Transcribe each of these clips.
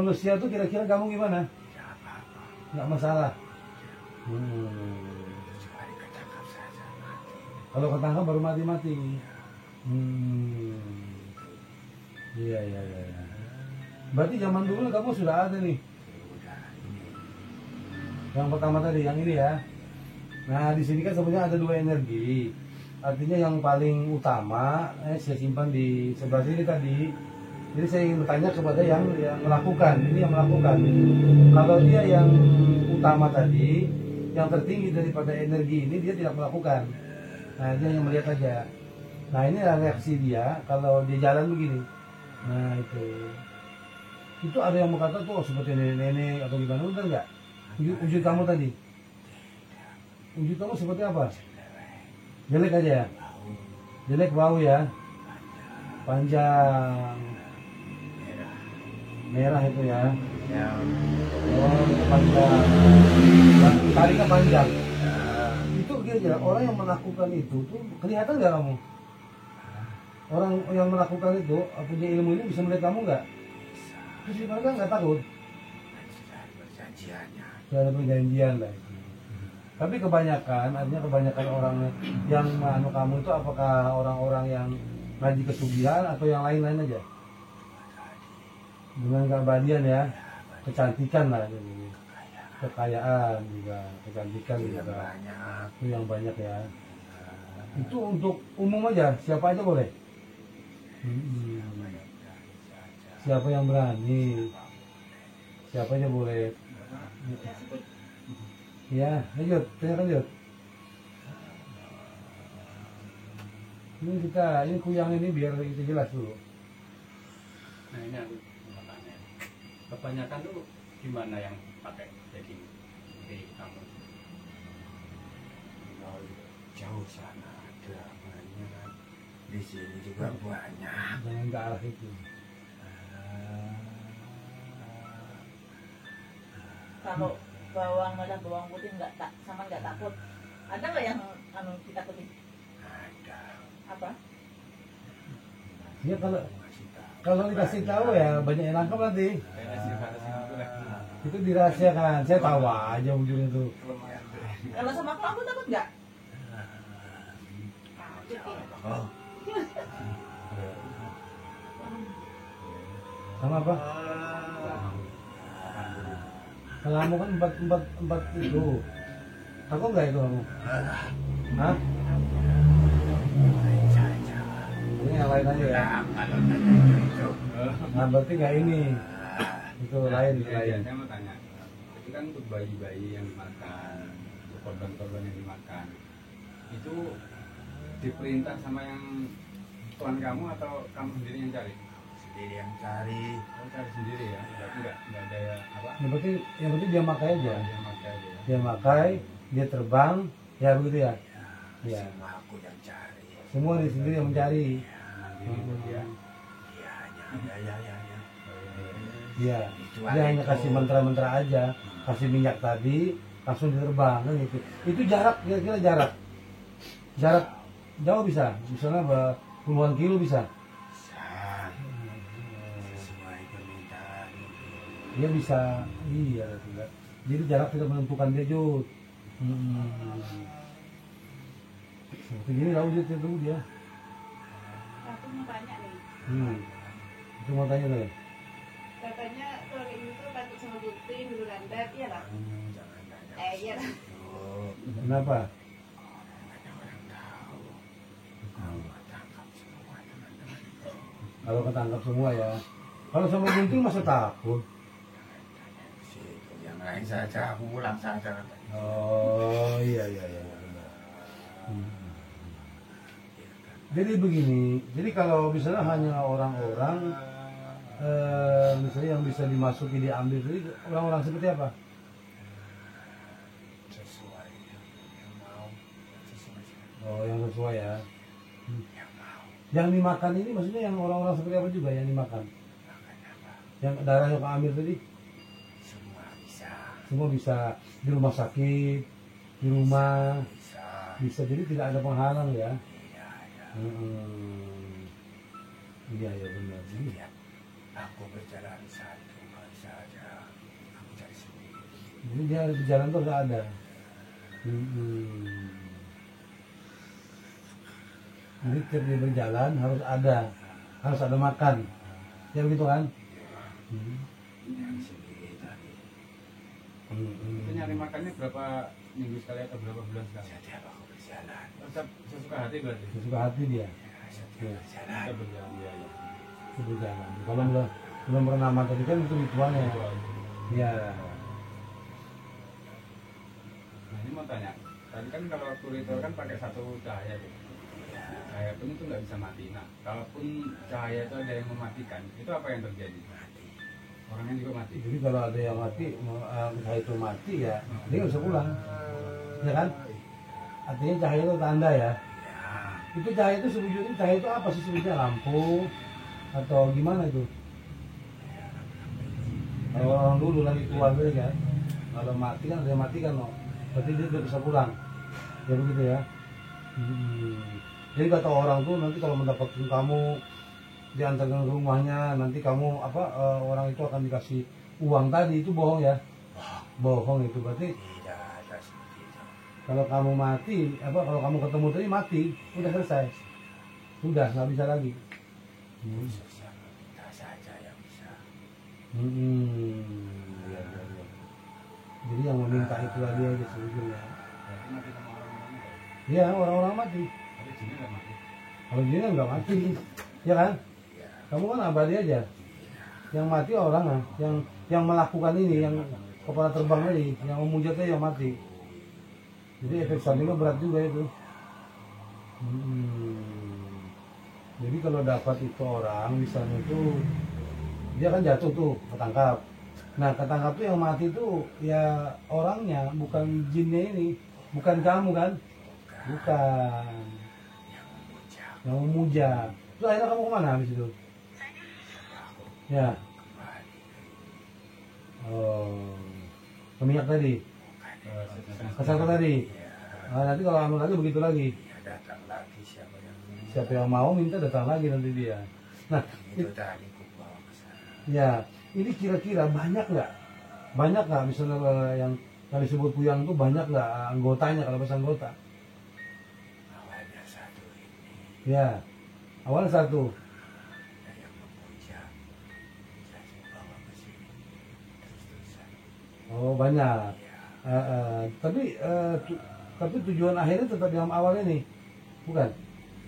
manusia tuh kira-kira kamu gimana? Tidak apa-apa. Nggak masalah. Sekali ketangkap saja mati. Kalau ketangkap baru mati-mati. Iya. Berarti zaman dulu kamu sudah ada nih. Sudah ini. Yang pertama tadi, yang ini ya. Nah, di sini kan sebenarnya ada dua energi. Artinya yang paling utama, saya simpan di sebelah sini tadi. Jadi saya ingin bertanya kepada yang melakukan. Ini yang melakukan. Kalau dia yang utama tadi, yang tertinggi daripada energi ini, dia tidak melakukan. Nah, dia yang melihat aja. Nah, ini adalah reaksi dia kalau dia jalan begini. Nah, itu. Itu ada yang berkata tuh seperti nenek-nenek atau gimana, benar nggak? Wujud kamu tadi? Wujud kamu seperti apa? Jelek aja ya? Jelek bau ya? Panjang. Merah itu ya? Oh, panjang. Taringnya panjang. Itu gini ya, orang yang melakukan itu tuh kelihatan nggak kamu? Orang yang melakukan itu punya ilmu ini bisa melihat kamu nggak? Terus mereka nggak takut? Sudah perjanjiannya. Sudah ada perjanjian lah. Tapi kebanyakan, artinya kebanyakan orang yang anu kamu itu apakah orang-orang yang ngaji kesugihan atau yang lain-lain aja? Dengan keabadian ya, kecantikan lah, jadi kekayaan juga, kecantikan juga, itu yang banyak ya. Itu untuk umum aja, siapa aja boleh. Siapa yang berani, siapa aja boleh. Ya, lanjut, lanjut. Ini kuyang ini biar kita jelas dulu. Nah ini aku mau tanya, kebanyakan tuh gimana yang pakai daging di kamu? Kalau jauh sana ada banyak, di sini juga banyak. Jangan ke arah itu. Kalau bawang merah, bawang putih nggak takut. Ada nggak yang ditakutin? Ada. Apa? Ya kalau dikasih tahu ya banyak yang nangkep nanti. Itu dirahasiakan. Saya tahu aja ujungnya itu. Kalau sama kamu takut nggak? Oh, Sama apa? Kamu kan empat itu. Aku enggak itu kamu? Hah? saja. Ini yang lain aja ya. Kalau tanya itu. Nah berarti nggak ini. Itu lain, itu lain. Saya mau tanya, itu kan untuk bayi-bayi yang dimakan, untuk korban-korban yang dimakan, itu diperintah sama yang tuan kamu atau kamu sendiri yang cari? Sendiri yang cari. Oh, cari sendiri ya, berarti nggak ada apa? Yang penting dia makai aja. Dia makai aja ya. Dia makai, dia terbang, ya begitu ya. Ya. Semua aku yang cari. Semua dia sendiri yang mencari. Mandiri buat dia. Ya. Iya. Itu Dia hanya itu. kasih mantra-mantra aja, kasih minyak tadi, langsung diterbang kan gitu. Itu jarak, kira-kira jarak. Jarak jauh bisa, misalnya puluhan kilo bisa. Sesuai permintaan. Dia bisa, iya tidak. Jadi jarak tidak menentukan dia Jud. Seperti gini lah Jud itu dia. Aku mau tanya nih, Itu mau tanya deh. katanya kalau kayak gitu takut sama kucing, dulu landat, iya lah. Jangan tanya. Iya lah. Oh, Kenapa? ada orang tahu. Kamu tangkap semua teman-teman. Kalau ketangkap semua ya. Kalau sama gunting masa takut? Situ yang lain saja, aku pulang saja. Oh iya. Jadi begini, jadi kalau misalnya hanya orang-orang misalnya yang bisa dimasuki diambil, jadi orang-orang seperti apa? Sesuai yang mau. Sesuai Oh yang sesuai ya. yang mau. Yang dimakan ini maksudnya yang orang-orang seperti apa juga yang dimakan? Makan apa? Yang darah yang ambil tadi Semua bisa. semua bisa di rumah sakit, di rumah Bisa. bisa, jadi tidak ada penghalang ya. Iya. Iya benar. Lihat, aku berjalan satu persatu. Jadi dia di jalan tuh nggak ada. Jadi tiap dia berjalan harus ada makan. Ya begitu kan? Yang sendiri tadi. Itu nyari makannya berapa minggu sekali atau berapa bulan sekali? Setiap aku berjalan. Sesuka hati berarti. Sesuka hati dia. Setiap berjalan. Kita berjalan dia ya. Itu berjalan. Kalau belum pernah makan tadi kan itu ritualnya. Ya. Nah ini mau tanya, tadi kan kalau waktu ritual kan pakai satu cahaya tuh. Cahaya pun itu nggak bisa mati. Nah, kalaupun cahaya itu ada yang mematikan, itu apa yang terjadi? Mati. Orangnya juga mati. Jadi kalau ada yang mati, cahaya itu mati ya, dia nggak bisa pulang. Ya kan? Artinya cahaya itu tanda ya. Ya. Itu cahaya itu sebetulnya cahaya itu apa sih sebetulnya, lampu atau gimana itu? Kalau orang dulu lagi keluar gitu kan, kalau mati kan dia mati kan, no. Berarti dia udah bisa pulang. Ya begitu ya. Jadi kata orang tuh nanti kalau mendapatkan kamu diantarkan ke rumahnya, nanti kamu orang itu akan dikasih uang tadi, itu bohong ya? Bohong itu berarti. Tidak ada seperti itu. Kalau kamu mati, kalau kamu ketemu tadi mati, udah selesai, udah nggak bisa lagi. Khusus yang kita saja yang bisa. Iya. Jadi yang meminta itu lagi aja sebetulnya. Berarti mati sama orang-orang itu. Iya, orang-orang mati. Tapi jinnya nggak mati. Kalau dia kan nggak mati, ya kan? Kamu kan abadi aja. Yang mati orang yang melakukan ini, yang kepala terbang tadi, yang memunjatnya yang mati. Jadi efek sampingnya berat juga itu. Jadi kalau dapat itu orang, misalnya itu dia kan jatuh tuh, ketangkap. Nah ketangkap tuh yang mati tuh ya orangnya, bukan jinnya ini, bukan kamu kan? Bukan. Yang memuja. Terus akhirnya kamu kemana habis itu? Ya. Oh, ke minyak tadi, ke sana tadi. Nah, nanti kalau anu lagi begitu lagi. Ya datang lagi siapa yang Siapa yang mau minta datang lagi nanti dia. Nah, itu tadi ku bawa ke sana. ya, ini kira-kira banyak nggak misalnya yang disebut puyang itu banyak nggak anggotanya kalau bahasa anggota? Awalnya satu ini. Ya, awal satu. Ada yang memuja. Saya bawa ke sini. Terus-terusan. Oh banyak. Ya. Tapi tujuan akhirnya tetap yang awal ini, bukan?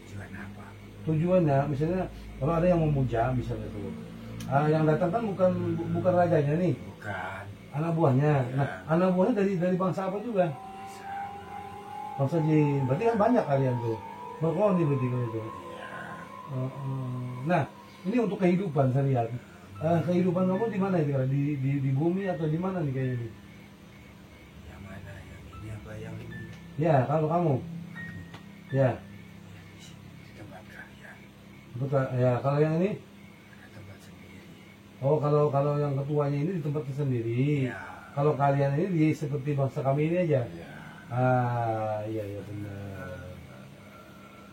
Tujuan apa? Tujuannya misalnya kalau ada yang memuja misalnya itu, yang datang kan bukan rajanya nih, Bukan. anak buahnya. Nah, anak buahnya dari bangsa apa juga? Bangsa jin. Berarti kan banyak kalian tuh. Berkoloni berarti kan itu. Nah, ini untuk kehidupan seharian. Kehidupan kamu di mana itu? Di bumi atau di mana nih kayaknya ini? Yang mana yang ini apa yang ini? Ya, kalau kamu. Ya, Di sini di tempat kalian. betul. Ya, kalau yang ini. Ada tempat sendiri. Oh, kalau yang ketuanya ini di tempatnya sendiri. Ya. Kalau kalian ini seperti bangsa kami ini aja. Ya. Iya benar.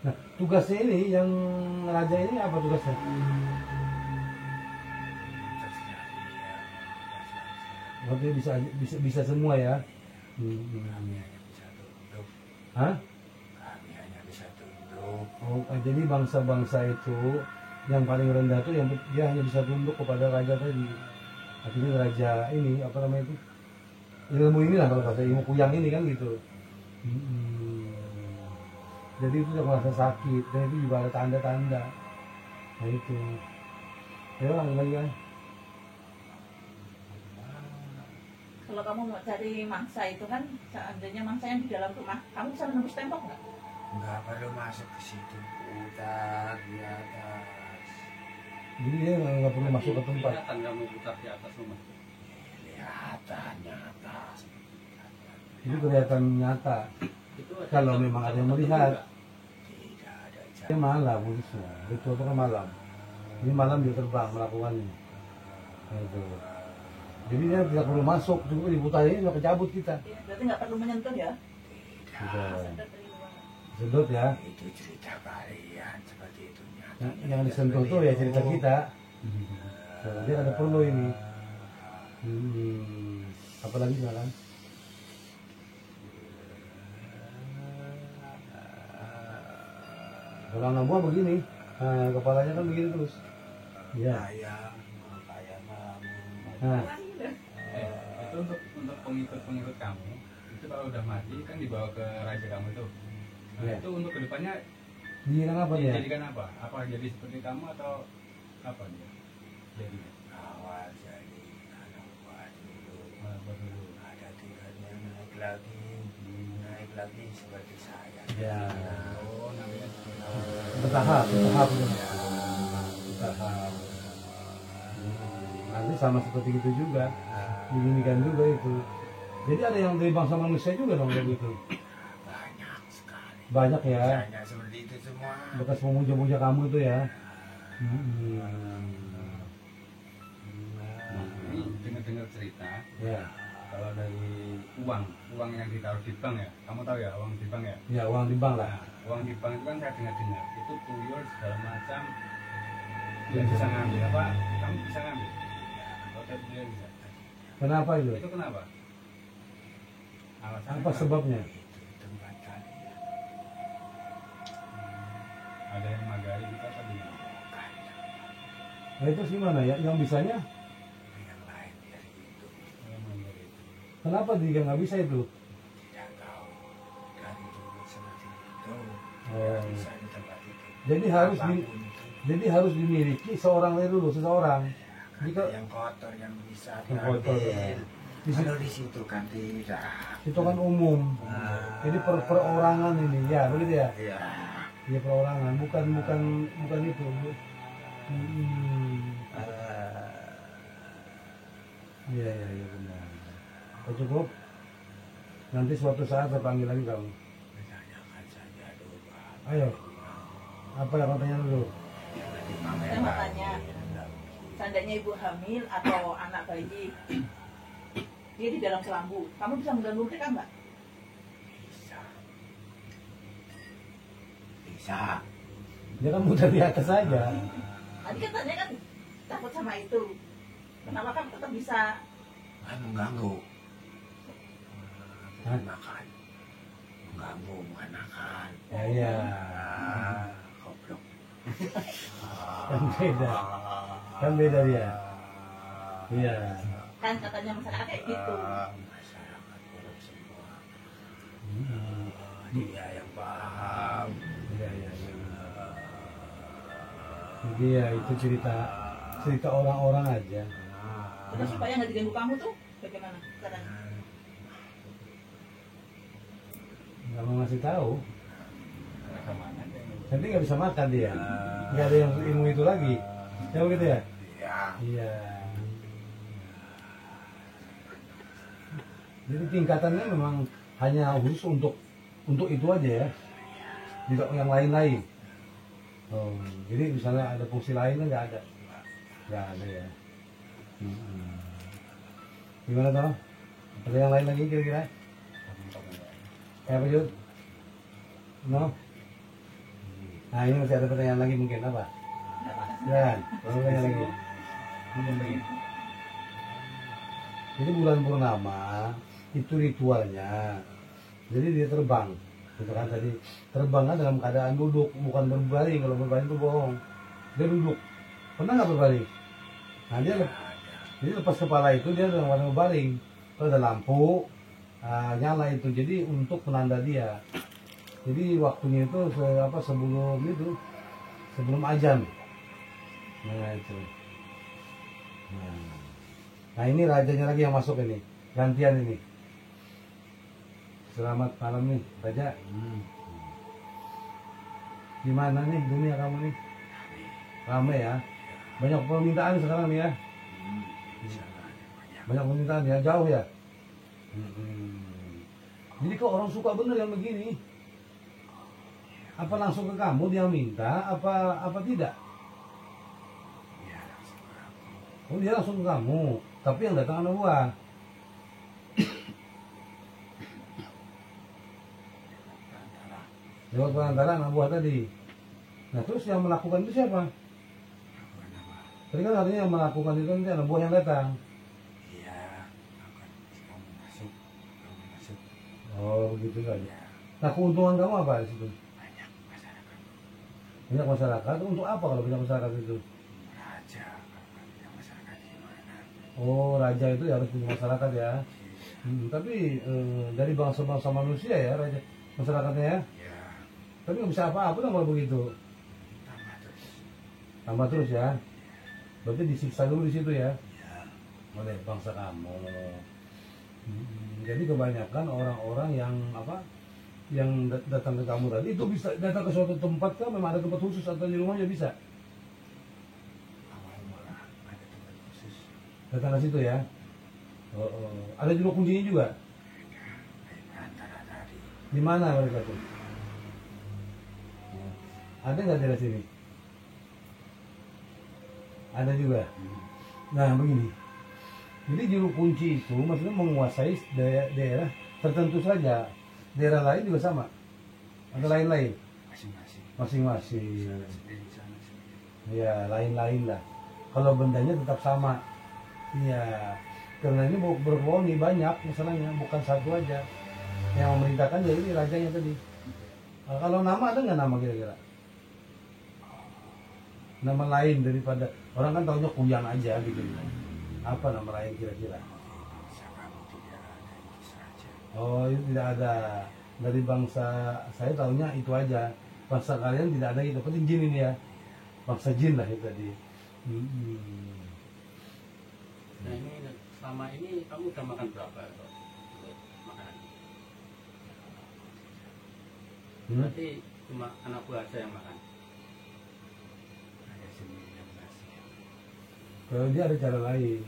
Nah, tugasnya ini yang raja ini apa tugasnya? Berarti bisa semua ya. Kami hanya bisa tunduk. Hah? Kami hanya bisa tunduk. Oh, jadi bangsa-bangsa itu yang paling rendah tuh yang dia hanya bisa tunduk kepada raja tadi. Artinya raja ini apa namanya itu? Ilmu inilah kalau bahasa ilmu kuyang ini kan gitu. Jadi itu udah merasa sakit dan itu juga ada tanda-tanda. Nah itu. Ya lagi kan. Kalau kamu mau cari mangsa itu kan seandainya mangsa yang di dalam rumah, kamu bisa menembus tembok nggak? Enggak perlu masuk ke situ. Putar di atas. Jadi dia nggak perlu masuk ke tempat. Kelihatan kamu putar di atas rumah. Kelihatan nyata. Itu kelihatan nyata. Itu Kalau memang ada yang melihat. Tidak ada Dia malam khususnya. Ritual itu kan malam. Ini malam dia terbang melakukannya. Nah, itu. Jadi dia tidak perlu masuk, cuma diputarin udah kecabut kita. Berarti nggak perlu menyentuh ya? Sudah. Sedot dari luar. Sedot ya. Itu cerita kalian seperti itu nyata. Yang disentuh tuh ya cerita kita. So, dia ada perlu ini. Apalagi silakan. Kalau anak buah begini, nah, kepalanya kan begini terus. Iya. Ayam, kayak kamu. Nah, Itu untuk pengikut kamu itu kalau udah mati kan dibawa ke raja kamu tuh. Nah, Iya. itu untuk kedepannya dijadikan apa dia? dijadikan apa? Apa jadi seperti kamu atau apa dia? Jadi Awal jadi anak buah dulu. dulu. Ada tingkatnya naik lagi seperti saya. Ya. Oh, namanya seperti Bertahap itu. bertahap. Nanti sama seperti itu juga, diginikan juga itu. Jadi ada yang dari bangsa manusia juga dong kayak gitu. Banyak sekali. Banyak ya, Misalnya seperti itu semua. bekas memuja-muja kamu itu ya. Ini dengar-dengar cerita Ya, kalau dari uang yang ditaruh di bank ya, kamu tahu ya uang di bank ya? ya uang di bank lah. Nah, uang di bank itu kan saya dengar itu tuyul segala macam nggak bisa ngambil apa? Kamu bisa ngambil? Kalau dia bisa. Kenapa itu? Itu kenapa? Alasannya Apa kenapa? sebabnya? Itu tempat kalian. Ada yang magari kita tadi. Nah itu gimana ya? Yang bisanya? Yang lain dari itu Yang magari itu. Kenapa dia nggak bisa itu? tidak tahu. Dari dulu seperti itu. Oh. Tidak bisa di tempat itu. Jadi harus Apapun itu. Jadi harus dimiliki seorang dari dulu, seseorang. Jika Yang kotor yang bisa Yang kotor, diambil. ya. Di situ- Kalau di situ kan tidak. itu kan umum. Jadi perorangan ini, ya begitu ya? Iya. Ya perorangan, bukan itu. Iya benar. Oh, cukup. Nanti suatu saat saya panggil lagi kamu. Tanyakan saja dulu. Ayo. Apa yang mau tanya dulu? Saya mau tanya, seandainya ibu hamil atau anak bayi, dia di dalam kelambu, kamu bisa mengganggu mereka nggak? Bisa. Bisa. Dia kan muter di atas saja. Tadi katanya kan takut sama itu. Kenapa kamu tetap bisa? Kan mengganggu. Hah? Makan. Mengganggu bukan makan. Ya. Goblok. Kan beda. Kan beda dia. Iya. Kan katanya masyarakat kayak gitu. Masyarakat belum semua. Dia yang paham. Iya. Jadi ya itu cerita orang-orang aja. Terus supaya nggak diganggu kamu tuh, bagaimana caranya? Nggak mau ngasih tahu. Mereka mana ada yang Nanti nggak bisa makan dia. Nggak ada yang ilmu itu lagi. Ya begitu ya? Iya. Iya. Jadi tingkatannya memang hanya khusus untuk itu aja ya. Tidak yang lain-lain. Oh, jadi misalnya ada fungsi lain kan nggak ada. Nggak ada ya. Gimana toh? Ada yang lain lagi kira-kira? Apa Jud? No? Nah ini masih ada pertanyaan lagi mungkin apa? Ya, kalau tanya lagi. Jadi bulan purnama itu ritualnya. Jadi dia terbang, gitu kan tadi terbangnya dalam keadaan duduk, bukan berbaring. Kalau berbaring itu bohong. Dia duduk. Pernah nggak berbaring? Nah dia jadi lepas kepala itu dia dalam keadaan berbaring. Kalau ada lampu nyala itu. Jadi untuk penanda dia. Jadi waktunya itu sebelum azan. Nah itu. Nah ini rajanya lagi yang masuk ini, gantian ini. Selamat malam nih, Raja. Gimana nih dunia kamu nih? Rame ya? Banyak permintaan sekarang nih ya? Banyak permintaan ya, jauh ya? Jadi kok orang suka bener yang begini? Apa langsung ke kamu dia minta, apa tidak? Oh dia langsung ke kamu, tapi yang datang anak buah. Lewat perantara anak buah tadi. Nah terus yang melakukan itu siapa? Tadi kan artinya yang melakukan itu nanti anak buah yang datang. Iya. Akan kamu Oh begitu kan. Ya, Nah keuntungan kamu apa di situ? banyak masyarakat. Banyak masyarakat. Untuk apa kalau banyak masyarakat itu? Raja, banyak masyarakat gimana? Oh raja itu ya harus punya masyarakat ya. Tapi dari bangsa-bangsa manusia ya raja masyarakatnya ya. Ya, Tapi nggak bisa apa-apa dong kalau begitu. tambah terus. Tambah terus ya. Berarti disiksa dulu di situ ya. Ya, Oleh bangsa kamu. Jadi kebanyakan orang-orang yang apa? Yang datang ke kamu tadi itu bisa datang ke suatu tempat kan memang ada tempat khusus atau di rumahnya bisa awal mula ada tempat khusus. datang ke situ ya. Ada juga kuncinya juga. Dari perantara tadi. Di mana mereka tuh? Ada nggak daerah sini? Ada juga. Nah begini. Jadi juru kunci itu maksudnya menguasai daerah tertentu saja. Daerah lain juga sama. Ada lain-lain. Masing-masing. Masing-masing. Sana sendiri, sana sendiri. Ya lain-lain lah. Kalau bendanya tetap sama. Iya. Karena ini berkoloni banyak masalahnya, bukan satu aja. Yang memerintahkan ya ini rajanya tadi. Nah, kalau nama ada nggak nama kira-kira? Nama lain daripada orang kan taunya kuyang aja gitu. Apa nama lain kira-kira? Bangsa kamu tidak ada itu saja. Oh itu tidak ada. Dari bangsa saya taunya itu aja. Bangsa kalian tidak ada gitu. Penting jin ini ya. Bangsa jin lah itu tadi. Nah ini selama ini kamu udah makan berapa untuk makanan? Berarti cuma anak buah aja yang makan. Ada sendiri yang masih. Kalau dia ada cara lain.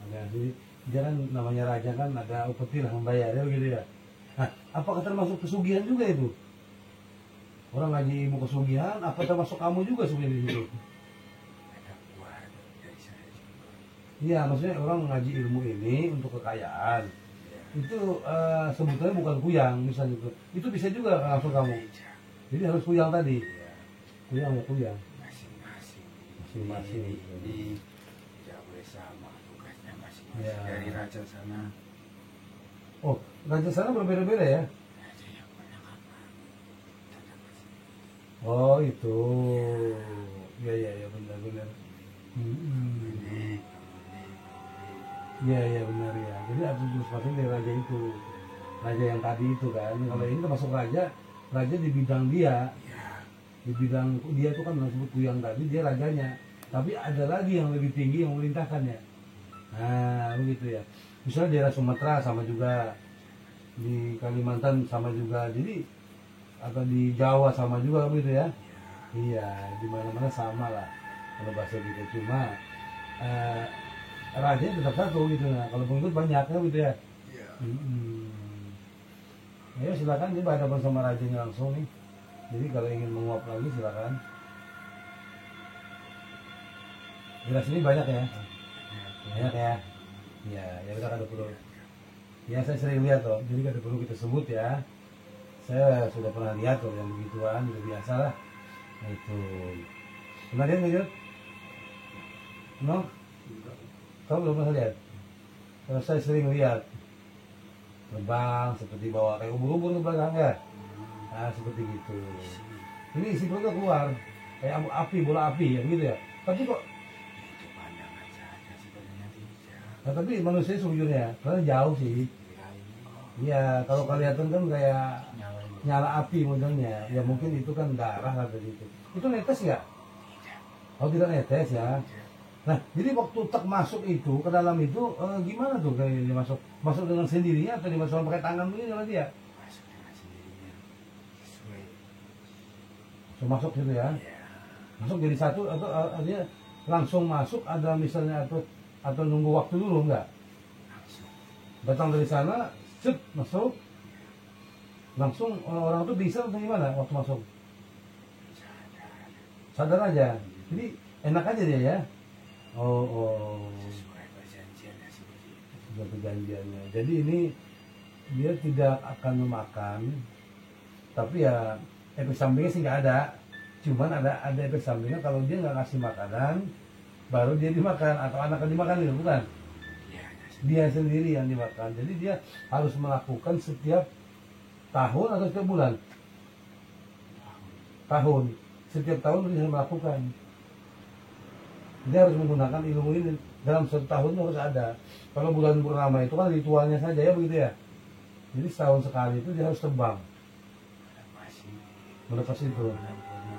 Jadi dia kan namanya raja kan ada upeti lah membayar ya begitu ya. Nah, apakah termasuk pesugihan juga itu? Orang ngaji ilmu pesugihan, apa termasuk kamu juga sebenarnya di situ? Ada buah dari saya juga. Iya, maksudnya orang ngaji ilmu ini untuk kekayaan. Itu sebetulnya bukan kuyang misalnya itu. Itu bisa juga langsung kamu. Gereja. Jadi harus kuyang tadi. Iya, Kuyang ya kuyang. masing-masing. Masing-masing. Ini tidak boleh sama tugasnya masing-masing. Ya. Dari raja sana. Oh, raja sana berbeda-beda ya? Raja yang mana apa? Tetap masih. Oh itu. Ya benar-benar. Ini. Iya benar ya. Jadi harus masuk dari raja itu, raja yang tadi itu kan. Kalau ini termasuk raja di bidang dia, Ya, di bidang dia itu kan disebut kuyang tadi dia rajanya. Tapi ada lagi yang lebih tinggi yang memerintahkannya. Nah begitu ya. Misalnya daerah Sumatera sama juga, di Kalimantan sama juga. Jadi atau di Jawa sama juga begitu ya. Iya di mana-mana sama lah kalau bahasa gitu. Cuma rajanya tetap satu gitu. Nah, kalau pengikut banyak ya gitu ya. ya. Ayo silakan dia berhadapan sama rajanya langsung nih. Jadi kalau ingin menguap lagi silakan. Jelas ini banyak ya. Banyak ya. Ya udah kada perlu. Ya saya sering lihat loh. Jadi kada perlu kita sebut ya. Saya sudah pernah lihat loh yang begituan, udah biasa lah. Nah, itu. Kemudian lanjut. No? Kamu belum pernah lihat? Kalau saya sering lihat terbang seperti bawa kayak ubur-ubur ke belakang ya. Nah seperti gitu. Ini isi perutnya keluar kayak api, bola api ya begitu ya. Tapi kok, Itu pandangan saja sebenarnya tidak. nah, tapi manusia sejujurnya karena jauh sih. Ya, ini Iya kalau kelihatan kan kayak nyala ini. nyala api modelnya. Ya mungkin itu kan darah atau gitu. Itu netes nggak? Oh tidak netes ya. Nah, jadi waktu tak masuk itu ke dalam itu gimana tuh kayak dimasuk? Masuk dengan sendirinya atau dimasukkan pakai tangan begini sama dia? Masuk dengan sendirinya. Sesuai. So, masuk gitu ya? Ya, Masuk jadi satu atau dia langsung masuk ada misalnya atau nunggu waktu dulu enggak? langsung. Datang dari sana, set masuk, langsung orang tuh bisa atau gimana waktu masuk? Sadar aja. Jadi enak aja dia ya. Oh. Sesuai perjanjiannya seperti itu. Sudah perjanjiannya. Jadi ini dia tidak akan memakan, tapi ya efek sampingnya sih nggak ada. Cuman ada efek sampingnya kalau dia nggak ngasih makanan, baru dia dimakan atau anak dimakan itu bukan? Ya, Dia sendiri yang dimakan. Jadi dia harus melakukan setiap Tahun atau setiap bulan? Tahun. Setiap tahun dia harus melakukan. Dia harus menggunakan ilmu ini dalam satu tahun harus ada. Kalau bulan purnama itu kan ritualnya saja ya begitu ya. Jadi setahun sekali itu dia harus terbang Masih melepas itu. bulan purnama.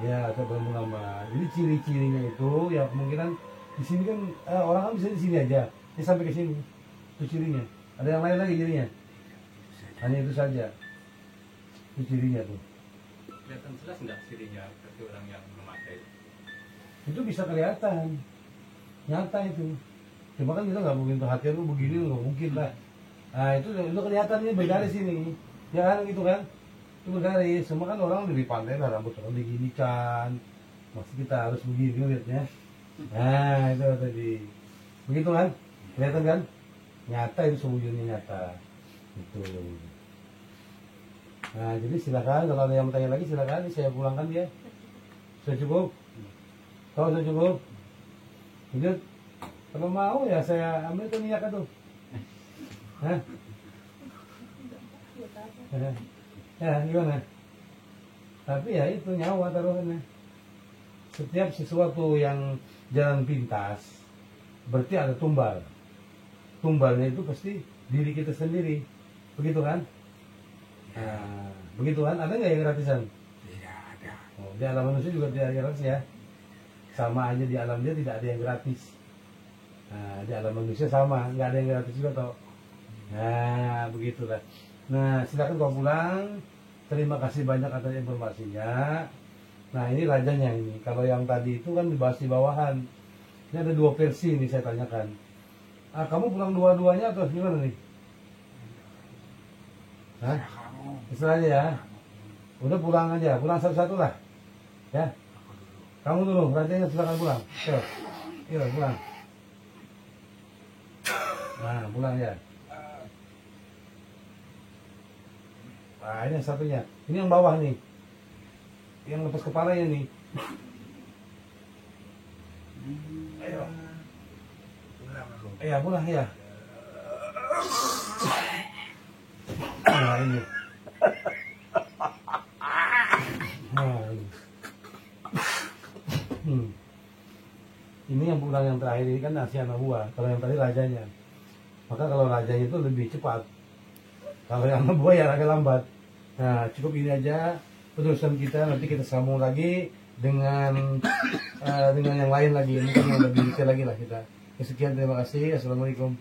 Ya, atau bulan purnama. Jadi ciri-cirinya itu ya kemungkinan di sini kan orang kan bisa di sini aja. Dia sampai ke sini. Itu cirinya. Ada yang lain lagi cirinya? Hanya itu saja. Itu cirinya tuh. Kelihatan jelas nggak cirinya bagi orang yang memakai? Itu bisa kelihatan. Nyata itu. Cuma kan kita nggak mungkin perhatian lu begini nggak mungkin lah. Nah itu kelihatannya bergaris ini. Ya kan gitu kan? Itu bergaris. Semua kan orang lebih pandai lah rambut orang diginikan. Maksud kita harus begini lihatnya. Nah itu tadi. Begitu kan? Kelihatan kan? Nyata itu sewujudnya nyata. Itu. Nah jadi silakan kalau ada yang mau tanya lagi silakan saya pulangkan dia. Sudah cukup? Kalau sudah cukup? Lanjut. Kalau mau ya saya ambil tuh minyak tuh. Hah? Ya gimana? Tapi ya itu nyawa taruhannya. Setiap sesuatu yang jalan pintas berarti ada tumbal. Tumbalnya itu pasti diri kita sendiri. Begitu kan? Nah, begitu kan? Ada nggak yang gratisan? Tidak ada. Oh, di alam manusia juga tidak ada yang gratis ya. Sama aja di alam dia tidak ada yang gratis. Nah, di alam manusia sama, nggak ada yang gratis juga toh. Nah, begitulah. Nah, silakan kau pulang. Terima kasih banyak atas informasinya. Nah, ini rajanya ini. Kalau yang tadi itu kan dibahas di bawahan. Ini ada dua versi nih saya tanyakan. Ah, kamu pulang dua-duanya atau gimana nih? Hah? Kamu Istilahnya ya. Udah pulang aja, pulang satu-satu lah. Ya. Kamu dulu, rajanya silakan pulang. Yuk, pulang. Nah, pulang ya. Nah, ini yang satunya. Ini yang bawah nih. Yang lepas kepalanya nih. Ayo. pulang aku. Iya, pulang ya. Nah, ini. Nah, ini. Ini yang pulang yang terakhir ini kan nasi anak buah. Kalau yang tadi rajanya. Maka kalau rajanya itu lebih cepat. Kalau yang anak buah ya agak lambat. Nah, cukup ini aja penerusan kita. Nanti kita sambung lagi dengan yang lain lagi. Mungkin yang lebih detail lagi lah kita. Sekian, terima kasih. Assalamualaikum.